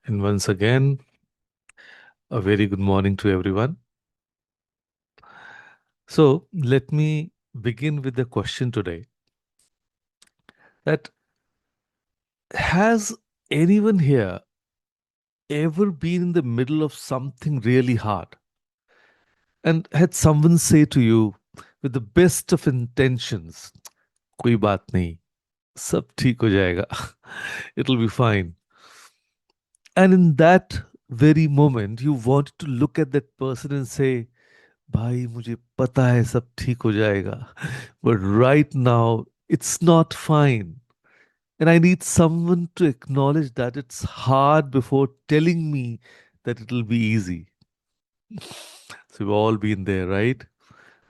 And once again, a very good morning to everyone. So, let me begin with the question today that has anyone here ever been in the middle of something really hard and had someone say to you with the best of intentions, कोई बात नहीं, सब ठीक हो जाएगा, it'll be fine. And in that very moment, you wanted to look at that person and say, भाई मुझे पता है सब ठीक हो जाएगा, but right now it's not fine, and I need someone to acknowledge that it's hard before telling me that it'll be easy. So we've all been there, right?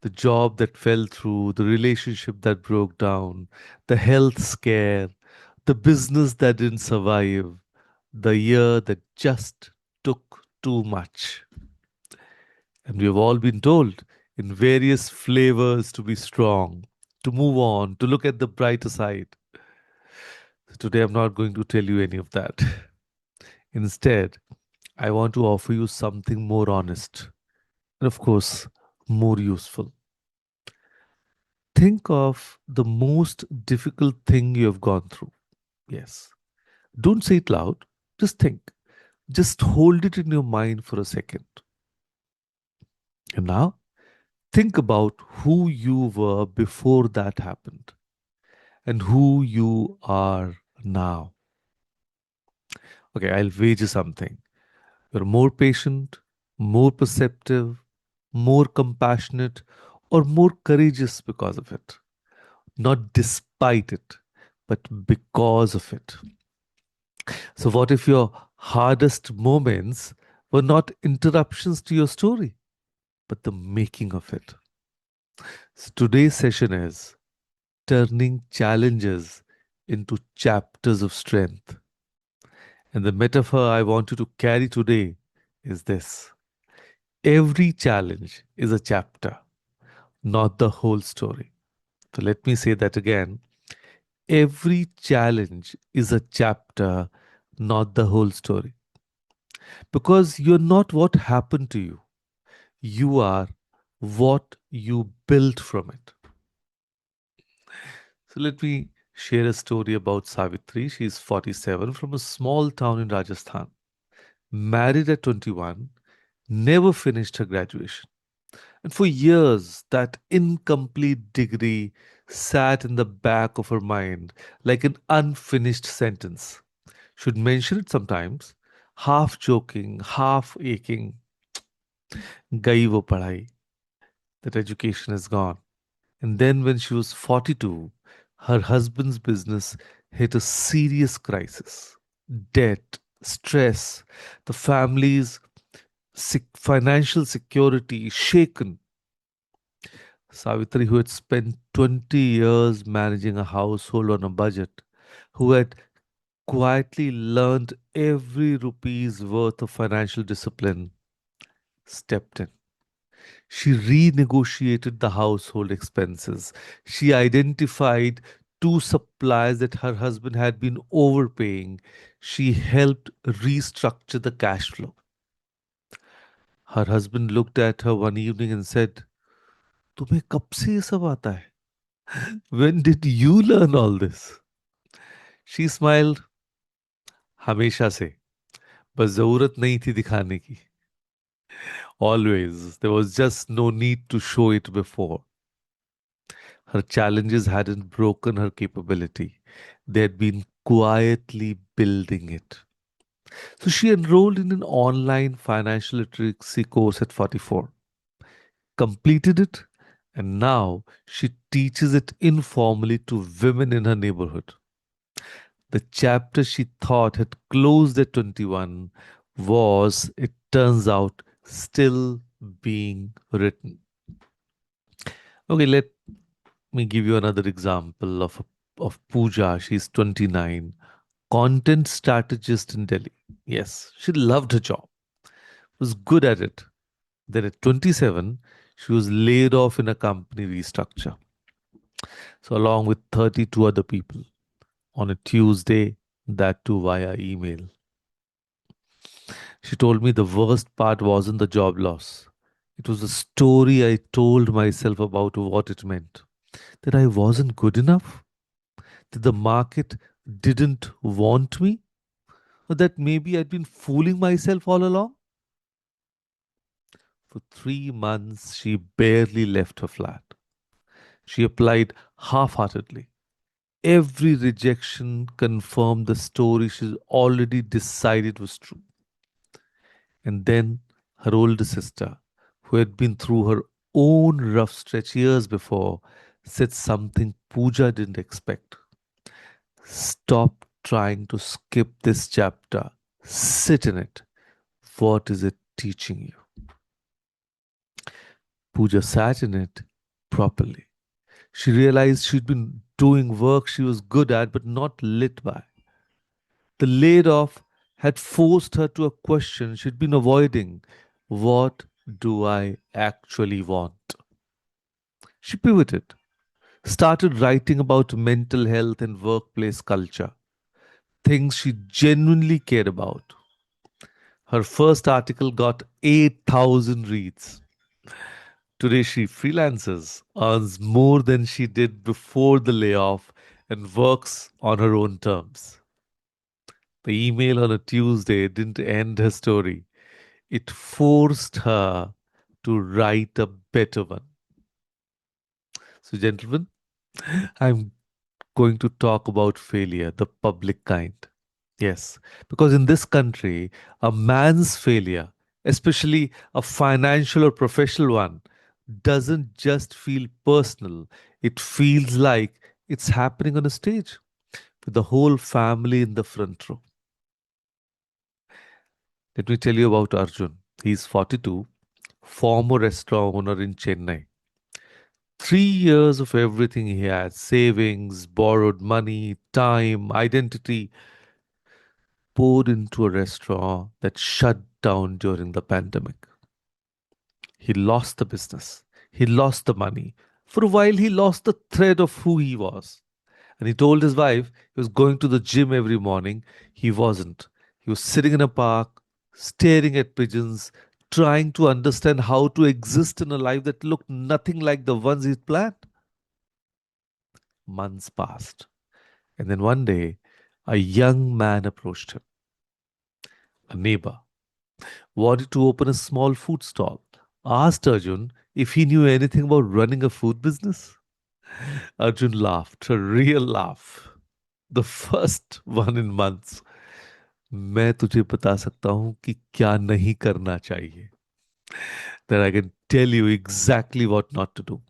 The job that fell through, the relationship that broke down, the health scare, the business that didn't survive, the year that just took too much. And we have all been told in various flavors to be strong, to move on, to look at the brighter side. So today, I'm not going to tell you any of that. Instead, I want to offer you something more honest and, of course, more useful. Think of the most difficult thing you have gone through. Yes. Don't say it loud. Just think. Just hold it in your mind for a second. And now, think about who you were before that happened and who you are now. Okay, I'll wager something. You're more patient, more perceptive, more compassionate, or more courageous because of it. Not despite it, but because of it. So, what if your hardest moments were not interruptions to your story, but the making of it? So, today's session is turning challenges into chapters of strength. And the metaphor I want you to carry today is this: every challenge is a chapter, not the whole story. So let me say that again. Every challenge is a chapter, not the whole story. Because you're not what happened to you, you are what you built from it. So let me share a story about Savitri. She's 47 from a small town in Rajasthan, married at 21, never finished her graduation. And for years, that incomplete degree sat in the back of her mind like an unfinished sentence. Should mention it sometimes, half joking, half aching. Gai wo padhai. That education is gone. And then when she was 42, her husband's business hit a serious crisis. Debt, stress, the family's financial security shaken. Savitri, who had spent 20 years managing a household on a budget, who had quietly learned every rupee's worth of financial discipline, stepped in. She renegotiated the household expenses. She identified two suppliers that her husband had been overpaying. She helped restructure the cash flow. Her husband looked at her one evening and said, तुम्हें कब से ये सब आता है? When did you learn all this? She smiled, हमेशा से, बस जरूरत नहीं थी दिखाने की. Always. There was just no need to show it before. Her challenges hadn't broken her capability. They had been quietly building it. So she enrolled in an online financial literacy course at 44, completed it, and now she teaches it informally to women in her neighborhood. The chapter she thought had closed at 21 was, it turns out, still being written. Okay, let me give you another example of Pooja. She's 29, content strategist in Delhi. Yes, she loved her job, was good at it. Then at 27, she was laid off in a company restructure. So, along with 32 other people on a Tuesday, that too via email. She told me the worst part wasn't the job loss. It was the story I told myself about what it meant. That I wasn't good enough, that the market didn't want me, or that maybe I'd been fooling myself all along. For 3 months, she barely left her flat. She applied half heartedly. Every rejection confirmed the story she already decided was true. And then her older sister, who had been through her own rough stretch years before, said something Pooja didn't expect. Stop trying to skip this chapter. Sit in it. What is it teaching you? Pooja sat in it properly. She realized she'd been doing work she was good at but not lit by. The laid off had forced her to a question she'd been avoiding. What do I actually want? She pivoted, started writing about mental health and workplace culture, things she genuinely cared about. Her first article got 8,000 reads. Today she freelances, earns more than she did before the layoff, and works on her own terms. The email on a Tuesday didn't end her story. It forced her to write a better one. So, gentlemen, I'm going to talk about failure, the public kind. Yes, because in this country, a man's failure, especially a financial or professional one, doesn't just feel personal. It feels like it's happening on a stage with the whole family in the front row. Let me tell you about Arjun. He's 42, former restaurant owner in Chennai. 3 years of everything he had savings, borrowed money, time, identity poured into a restaurant that shut down during the pandemic. He lost the business, he lost the money. For a while, he lost the thread of who he was. And he told his wife he was going to the gym every morning. He wasn't. He was sitting in a park, staring at pigeons, trying to understand how to exist in a life that looked nothing like the ones he'd planned. Months passed. And then one day, a young man approached him, a neighbor, wanted to open a small food stall, asked Arjun if he knew anything about running a food business. Arjun laughed, a real laugh. The first one in months. मैं तुझे बता सकता हूं कि क्या नहीं करना चाहिए. That I can tell you exactly what not to do.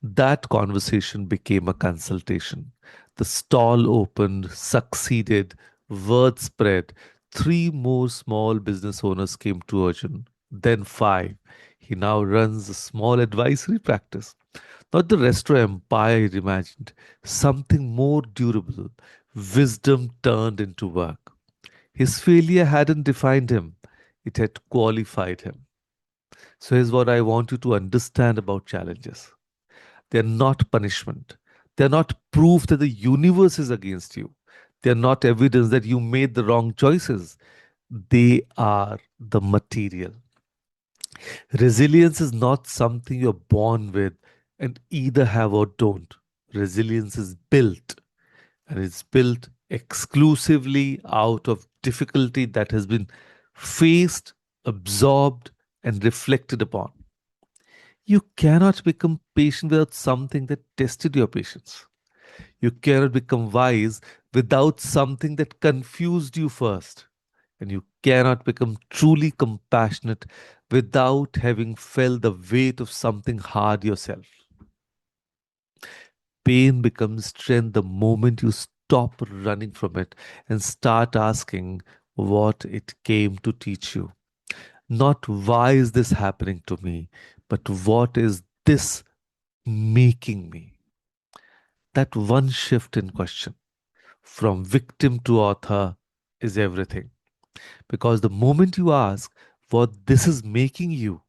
That conversation became a consultation. The stall opened, succeeded, word spread. Three more small business owners came to Arjun, then five. He now runs a small advisory practice. Not the restaurant empire he imagined, something more durable. Wisdom turned into work. His failure hadn't defined him, it had qualified him. So here's what I want you to understand about challenges. They're not punishment. They're not proof that the universe is against you. They're not evidence that you made the wrong choices. They are the material. Resilience is not something you're born with and either have or don't. Resilience is built, and it's built exclusively out of difficulty that has been faced, absorbed, and reflected upon. You cannot become patient without something that tested your patience. You cannot become wise without something that confused you first. And you cannot become truly compassionate without having felt the weight of something hard yourself. Pain becomes strength the moment you stop running from it and start asking what it came to teach you. Not why is this happening to me, but what is this making me? That one shift in question from victim to author is everything. Because the moment you ask what this is making you,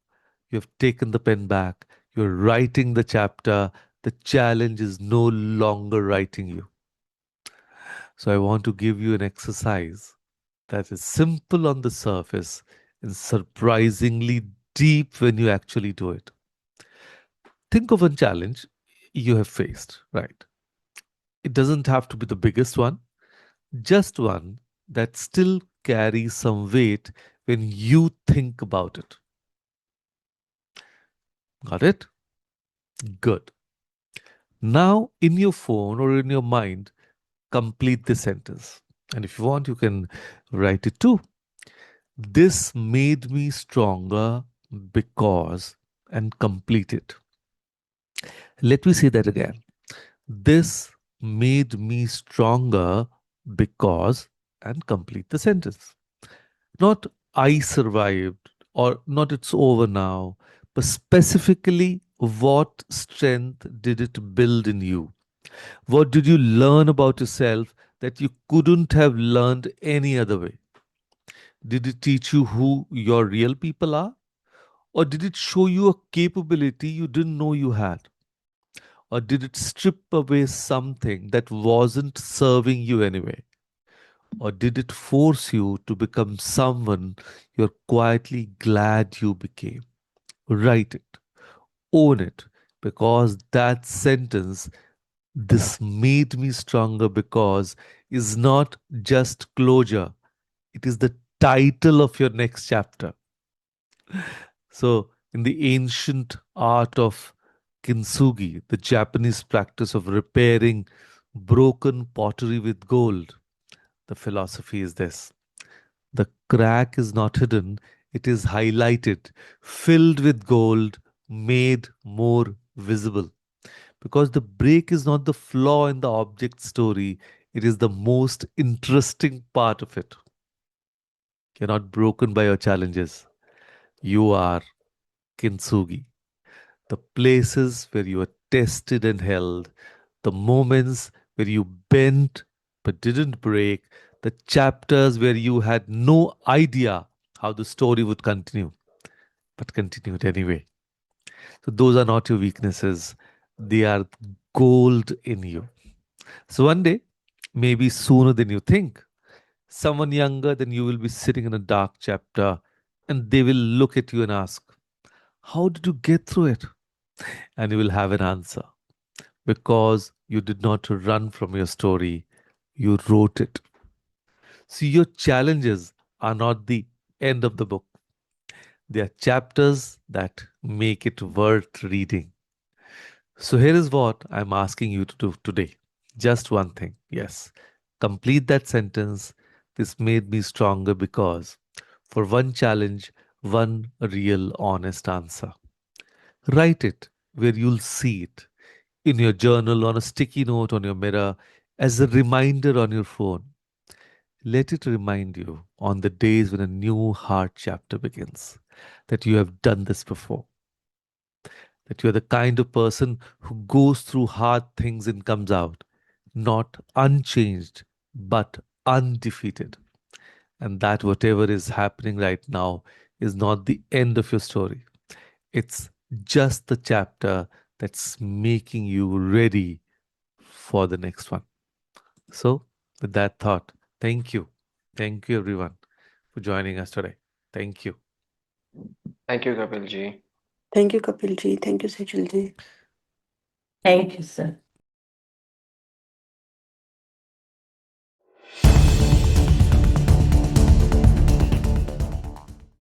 you have taken the pen back, you're writing the chapter, the challenge is no longer writing you. So I want to give you an exercise that is simple on the surface and surprisingly deep when you actually do it. Think of a challenge you have faced, right? It doesn't have to be the biggest one, just one that still carries some weight when you think about it. Got it? Good. Now, in your phone or in your mind, complete the sentence. And if you want, you can write it too. This made me stronger because, and complete it. Let me say that again. This made me stronger because, and complete the sentence. Not I survived or not it's over now, but specifically what strength did it build in you? What did you learn about yourself that you couldn't have learned any other way? Did it teach you who your real people are? Or did it show you a capability you didn't know you had? Or did it strip away something that wasn't serving you anyway? Or did it force you to become someone you're quietly glad you became? Write it, own it, because that sentence, this made me stronger because, is not just closure, it is the title of your next chapter. So, in the ancient art of Kintsugi, the Japanese practice of repairing broken pottery with gold, the philosophy is this: the crack is not hidden, it is highlighted, filled with gold, made more visible. Because the break is not the flaw in the object story, it is the most interesting part of it. You're not broken by your challenges. You are Kintsugi. The places where you are tested and held, the moments where you bent but didn't break, the chapters where you had no idea how the story would continue, but continued anyway. So, those are not your weaknesses, they are gold in you. So, one day, maybe sooner than you think, someone younger than you will be sitting in a dark chapter and they will look at you and ask, how did you get through it? And you will have an answer because you did not run from your story, you wrote it. So your challenges are not the end of the book, they are chapters that make it worth reading. So here is what I'm asking you to do today. Just one thing. Yes. Complete that sentence. This made me stronger because, for one challenge, one real honest answer. Write it where you'll see it, in your journal, on a sticky note on your mirror, as a reminder on your phone. Let it remind you on the days when a new hard chapter begins that you have done this before, that you are the kind of person who goes through hard things and comes out, not unchanged, but undefeated. And that whatever is happening right now is not the end of your story. It's just the chapter that's making you ready for the next one. So, with that thought, thank you. Thank you, everyone, for joining us today. Thank you. Thank you, Kapilji. Thank you, Kapilji. Thank you, Sejal ji. Thank you, sir.